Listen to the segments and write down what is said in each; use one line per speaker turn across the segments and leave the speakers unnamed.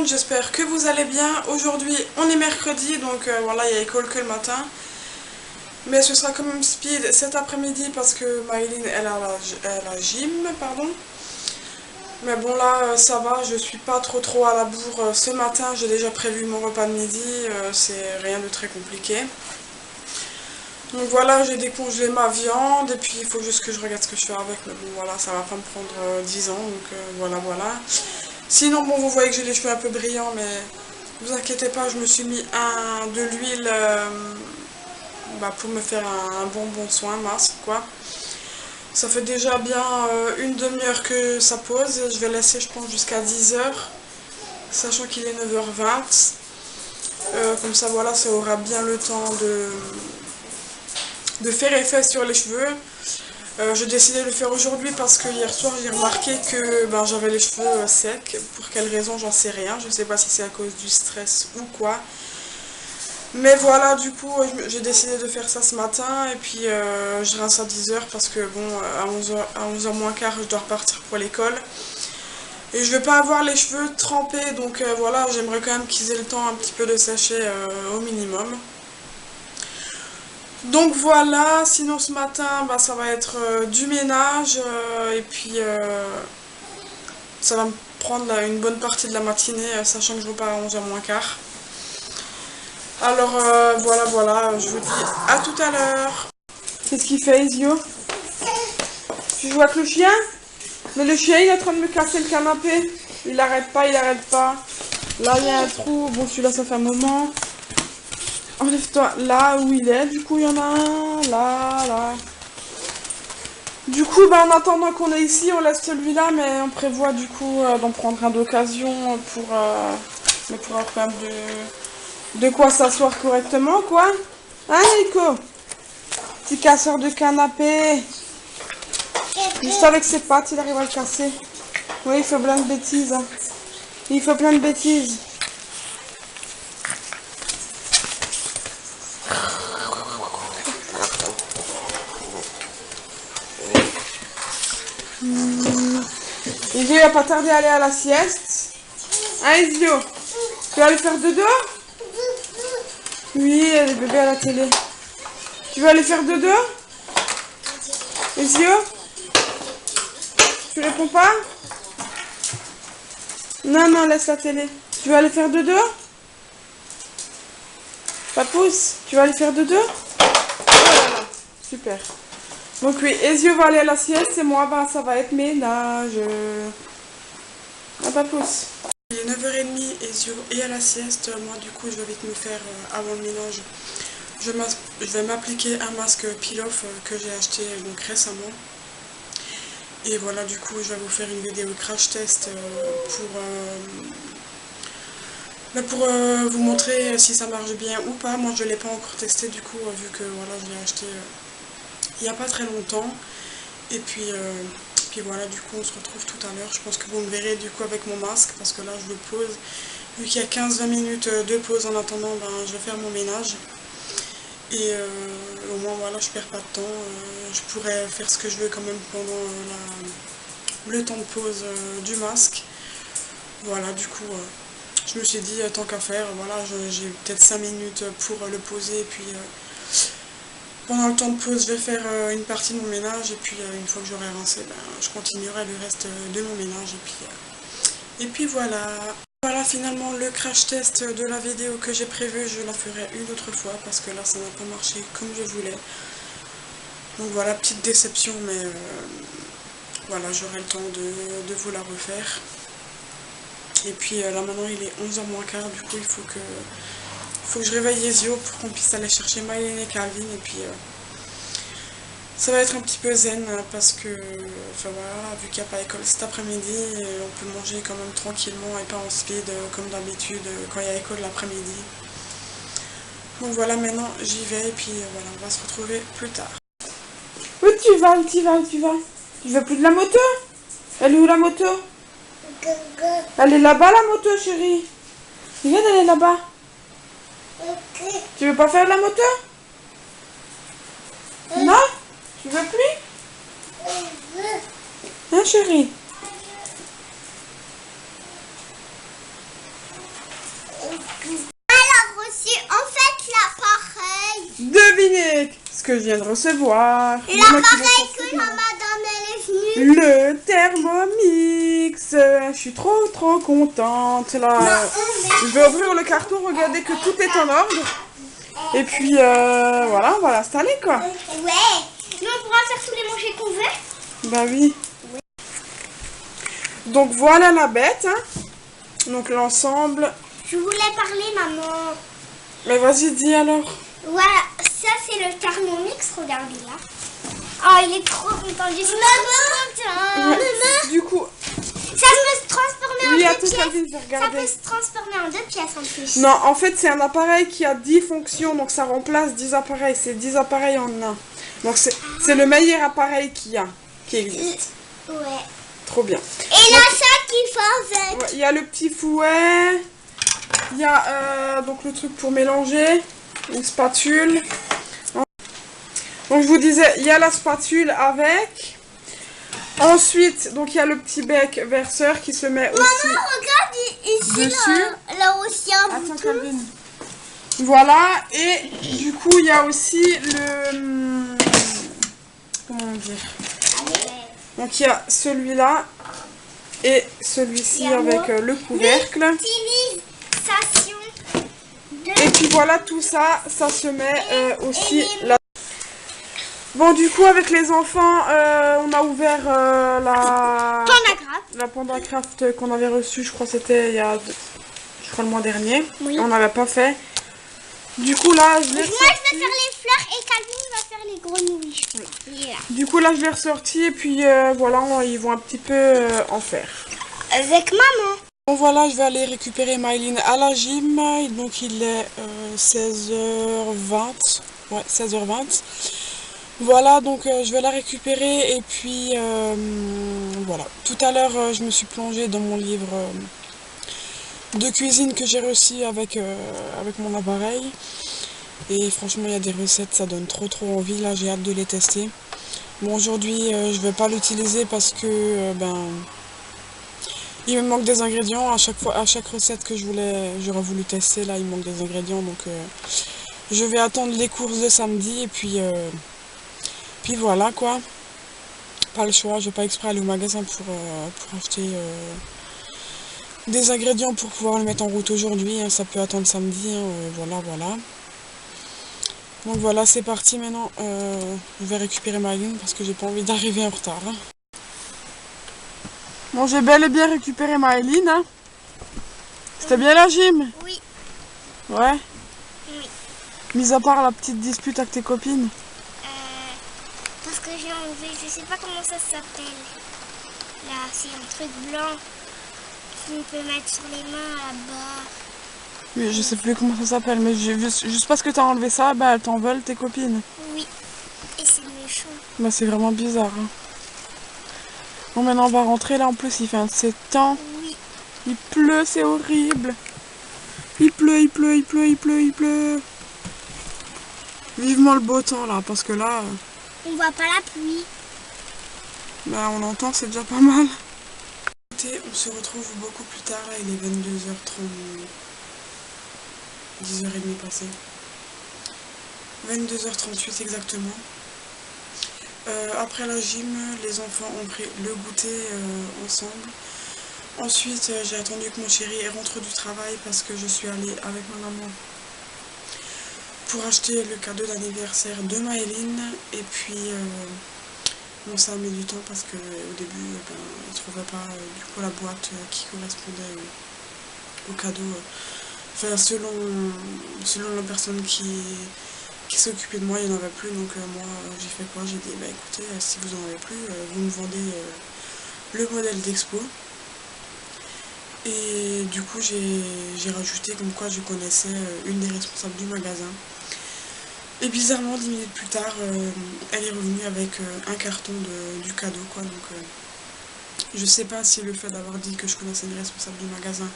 monde, j'espère que vous allez bien. Aujourd'hui on est mercredi, donc voilà, il y a école que le matin. Mais ce sera quand même speed cet après-midi parce que Maëline elle a la gym, pardon. Mais bon là ça va, je suis pas trop à la bourre ce matin, j'ai déjà prévu mon repas de midi, c'est rien de très compliqué. Donc voilà, j'ai décongelé ma viande et puis il faut juste que je regarde ce que je fais avec, mais bon voilà, ça va pas me prendre 10 ans, donc voilà. Sinon bon, vous voyez que j'ai les cheveux un peu brillants, mais vous inquiétez pas, je me suis mis de l'huile pour me faire un bon soin, masque quoi. Ça fait déjà bien une demi-heure que ça pose, et je vais laisser je pense jusqu'à 10 heures, sachant qu'il est 9h20. Comme ça voilà, ça aura bien le temps de faire effet sur les cheveux. J'ai décidé de le faire aujourd'hui parce que hier soir j'ai remarqué que j'avais les cheveux secs. Pour quelle raison, j'en sais rien. Je sais pas si c'est à cause du stress ou quoi. Mais voilà, du coup j'ai décidé de faire ça ce matin. Et puis je rince à 10h parce que bon, à 11h moins quart je dois repartir pour l'école. Et je vais pas avoir les cheveux trempés, donc voilà, j'aimerais quand même qu'ils aient le temps un petit peu de sécher au minimum. Donc voilà, sinon ce matin ça va être du ménage et puis ça va me prendre une bonne partie de la matinée, sachant que je repars à 11h moins quart. Alors voilà, je vous dis à tout à l'heure. Qu'est-ce qu'il fait, Isio? Tu joues avec le chien? Mais le chien il est en train de me casser le canapé. Il arrête pas. Là il y a un trou, bon celui-là ça fait un moment. Enlève-toi là où il est, du coup il y en a un, là. Du coup en attendant qu'on est ici, on laisse celui-là, mais on prévoit du coup d'en prendre un d'occasion pour avoir quand même de quoi s'asseoir correctement quoi. Hein Nico? Petit casseur de canapé. Juste avec ses pattes il arrive à le casser. Oui, il fait plein de bêtises. Hein. Il fait plein de bêtises. Isio, il va pas tarder à aller à la sieste. Hein, Isio? Tu vas aller faire dodo? Oui, il y a les bébés à la télé. Tu vas aller faire dodo? Isio? Tu réponds pas? Non, laisse la télé. Tu vas aller faire dodo? Papousse, tu vas aller faire dodo? Voilà, super. Donc oui, Ezio va aller à la sieste et moi, ça va être ménage. Ah, Papousse. Il est 9h30, Ezio est à la sieste. Moi, du coup, je vais vite me faire, avant le ménage, je vais m'appliquer un masque peel-off que j'ai acheté donc récemment. Et voilà, du coup, je vais vous faire une vidéo crash test pour vous montrer si ça marche bien ou pas. Moi, je ne l'ai pas encore testé, du coup, vu que voilà, je l'ai acheté il n'y a pas très longtemps. Et puis voilà, du coup, on se retrouve tout à l'heure. Je pense que vous me verrez, du coup, avec mon masque, parce que là, je le pose. Vu qu'il y a 15-20 minutes de pause en attendant, je vais faire mon ménage. Et au moins voilà, je perds pas de temps, je pourrais faire ce que je veux quand même pendant le temps de pause du masque. Voilà, du coup je me suis dit tant qu'à faire, voilà, j'ai peut-être 5 minutes pour le poser, et puis pendant le temps de pause je vais faire une partie de mon ménage, et puis une fois que j'aurai rincé, je continuerai le reste de mon ménage, et puis voilà. Voilà, finalement le crash test de la vidéo que j'ai prévue, je la ferai une autre fois parce que là ça n'a pas marché comme je voulais. Donc voilà, petite déception, mais voilà, j'aurai le temps de vous la refaire. Et puis là maintenant il est 11h moins quart, du coup il faut que je réveille Ezio pour qu'on puisse aller chercher Maëline et Calvin, et puis ça va être un petit peu zen parce que, voilà, vu qu'il n'y a pas école cet après-midi, on peut manger quand même tranquillement et pas en speed comme d'habitude quand il y a école l'après-midi. Donc voilà, maintenant j'y vais, et puis voilà, on va se retrouver plus tard. Où tu vas? Tu veux plus de la moto? Elle est où la moto? Elle est là-bas la moto, chérie. Regarde, elle est là-bas. Tu veux pas faire de la moto? Non? Tu veux plus? Hein, chérie? que je viens de recevoir.
L'appareil que la madame elle est venue.
Le Thermomix. Je suis trop contente là. Je vais ouvrir le carton, regarder que tout est en ordre. Et puis voilà, on va l'installer quoi.
Ouais. Mais on pourra faire tous les manger qu'on veut.
Bah oui. Donc voilà la bête. Hein. Donc l'ensemble.
Je voulais parler, maman.
Mais vas-y, dis alors.
Voilà, ça c'est le Thermomix, regardez là. Oh, il est trop content, je suis trop contente.
Ouais. Du coup,
Ça peut se transformer en
oui,
deux
attends,
pièces.
Calvin, je vais
Ça
regarder.
peut se transformer en deux pièces en plus.
Non, en fait, c'est un appareil qui a 10 fonctions, donc ça remplace 10 appareils. C'est 10 appareils en un. Donc c'est le meilleur appareil qui existe.
Ouais.
Trop bien.
Et là, ça qu'il faut avec.
Ouais, il y a le petit fouet. Il y a donc le truc pour mélanger. Une spatule. Donc je vous disais, il y a la spatule avec. Ensuite, donc il y a le petit bec verseur qui se met aussi.
Maman, regarde ici,
dessus.
là aussi un
Attends,
bouton.
Calvin. Voilà, et du coup, il y a aussi le... Comment dire? Donc, il y a celui-là et celui-ci avec le couvercle.
L'utilisation de...
Et puis voilà, tout ça, ça se met aussi là. Bon, du coup, avec les enfants, on a ouvert la Pandacraft qu'on avait reçue, je crois que c'était il y a... Je crois le mois dernier.
Oui.
On n'avait pas fait. Du coup là, je l'ai
Moi je vais faire les fleurs et Calvin va faire les grenouilles. Oui.
Du coup là, je l'ai ressorti et puis voilà, ils vont un petit peu en faire.
Avec maman.
Bon voilà, je vais aller récupérer Maëline à la gym. Donc il est 16h20. Ouais, 16h20. Voilà, donc je vais la récupérer et puis voilà. Tout à l'heure, je me suis plongée dans mon livre de cuisine que j'ai reçu avec mon appareil. Et franchement, il y a des recettes, ça donne trop envie. Là, j'ai hâte de les tester. Bon, aujourd'hui, je vais pas l'utiliser parce que il me manque des ingrédients. À chaque recette que j'aurais voulu tester, là, il me manque des ingrédients. Donc, je vais attendre les courses de samedi et puis voilà quoi. Pas le choix, je vais pas exprès aller au magasin pour acheter des ingrédients pour pouvoir le mettre en route aujourd'hui, hein, ça peut attendre samedi, hein, voilà. Donc voilà, c'est parti maintenant, je vais récupérer Maëline parce que j'ai pas envie d'arriver en retard. Hein. Bon, j'ai bel et bien récupéré Maëline. Hein. C'était bien la gym?
Oui.
Ouais?
Oui.
Mis à part la petite dispute avec tes copines?
Parce que j'ai enlevé, je sais pas comment ça s'appelle. Là, c'est un truc blanc. On peut mettre sur les mains là-bas.
Oui, je sais plus comment ça s'appelle, mais juste parce que t'as enlevé ça, bah elles t'en veulent tes copines.
Oui, et c'est méchant.
Bah c'est vraiment bizarre. Hein. Bon, maintenant on va rentrer là, en plus il fait un de ces temps.
Oui.
Il pleut, c'est horrible. Il pleut. Vivement le beau temps là, parce que là...
On voit pas la pluie.
Bah on l'entend, c'est déjà pas mal. On se retrouve beaucoup plus tard, là il est 22h30, 10h30 passées. 22h38 exactement. Après la gym, les enfants ont pris le goûter ensemble. Ensuite, j'ai attendu que mon chéri rentre du travail parce que je suis allée avec ma maman pour acheter le cadeau d'anniversaire de Maëline. Et puis... bon, ça a mis du temps parce que au début, je ne trouvais pas du coup la boîte qui correspondait au cadeau. Enfin, selon la personne qui s'est occupée de moi, il n'y en avait plus. Donc moi, j'ai fait quoi? J'ai dit, bah écoutez, si vous en avez plus, vous me vendez le modèle d'Expo. Et du coup, j'ai rajouté comme quoi je connaissais une des responsables du magasin. Et bizarrement, 10 minutes plus tard, elle est revenue avec un carton du cadeau, quoi. Donc, je sais pas si le fait d'avoir dit que je connaissais une responsable du magasin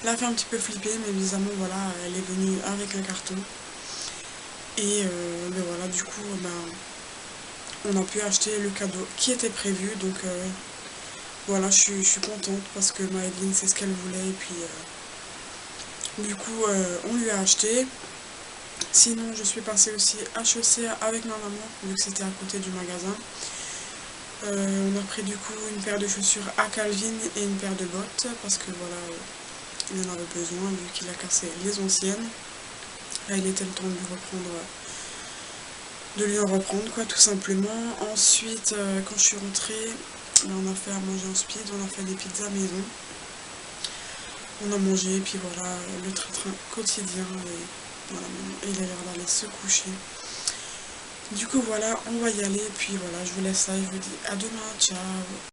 l'a fait un petit peu flipper, mais bizarrement, voilà, elle est venue avec un carton. Et ben voilà, du coup, on a pu acheter le cadeau qui était prévu. Donc, voilà, je suis contente parce que Maëline, c'est ce qu'elle voulait. Et puis, du coup, on lui a acheté. Sinon, je suis passée aussi HEC avec ma maman, vu que c'était à côté du magasin. On a pris du coup une paire de chaussures à Calvin et une paire de bottes, parce que voilà, il en avait besoin, vu qu'il a cassé les anciennes. Là, il était le temps de lui reprendre, quoi, tout simplement. Ensuite, quand je suis rentrée, on a fait à manger en speed, on a fait des pizzas maison. On a mangé, et puis voilà, le train-train quotidien, et voilà, il a l'air d'aller se coucher. Du coup, voilà, on va y aller, et puis voilà, je vous laisse là, je vous dis à demain, ciao.